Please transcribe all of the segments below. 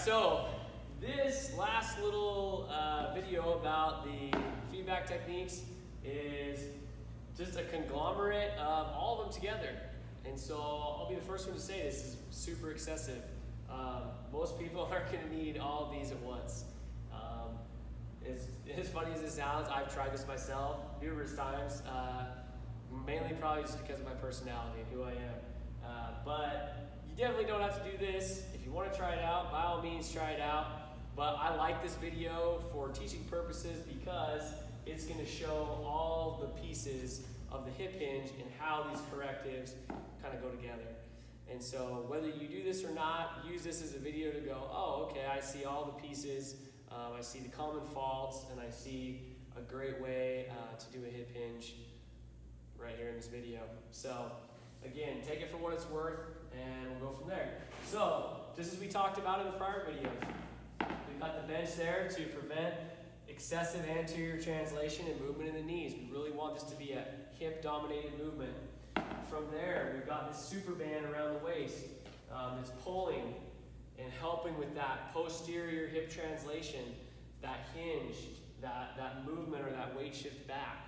so this last little video about the feedback techniques is just a conglomerate of all of them together. And so I'll be the first one to say this is super excessive. Most people aren't going to need all of these at once. As funny as it sounds, I've tried this myself numerous times, mainly probably just because of my personality and who I am. But you definitely don't have to do this. If you want to try it out, by all means try it out. But I like this video for teaching purposes because it's going to show all the pieces of the hip hinge and how these correctives kind of go together. And so whether you do this or not, use this as a video to go, oh, okay, I see all the pieces, I see the common faults, and I see a great way to do a hip hinge right here in this video. So again, take it for what it's worth, and we'll go from there. So just as we talked about in the prior videos, we've got the bench there to prevent excessive anterior translation and movement in the knees. We really want this to be a hip-dominated movement. From there, we've got this super band around the waist that's pulling and helping with that posterior hip translation, that hinge, that movement or that weight shift back.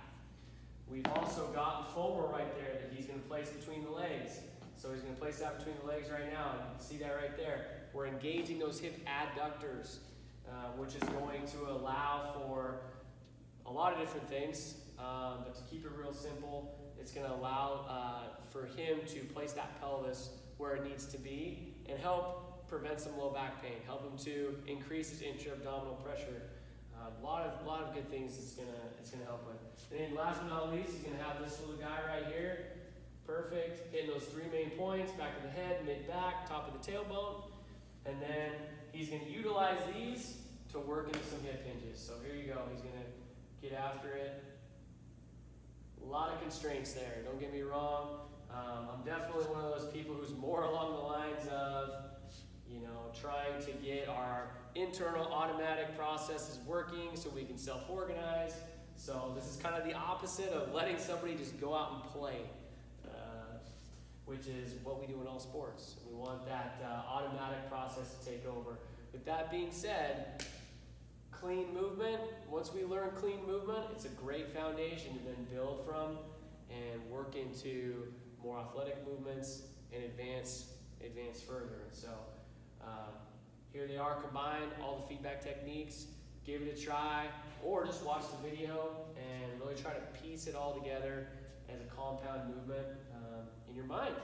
We've also got the foamer right there that he's going to place between the legs. So he's going to place that between the legs right now. And you can see that right there. We're engaging those hip adductors, which is going to allow for a lot of different things. But to keep it real simple, it's going to allow for him to place that pelvis where it needs to be and help prevent some low back pain, help him to increase his intra-abdominal pressure. A lot of good things it's gonna help with. And then last but not least, he's gonna have this little guy right here, perfect, hitting those three main points: back of the head, mid-back, top of the tailbone, and then he's gonna utilize these to work into some hip hinges. So here you go. He's gonna get after it. A lot of constraints there. Don't get me wrong. I'm definitely one of those people who's more along the lines of, trying to get our internal automatic processes working so we can self-organize. So this is kind of the opposite of letting somebody just go out and play, which is what we do in all sports. We want that automatic process to take over. With that being said, clean movement, once we learn clean movement, it's a great foundation to then build from and work into more athletic movements and advance further. And so here they are combined, all the feedback techniques. Give it a try, or just watch the video and really try to piece it all together as a compound movement in your mind.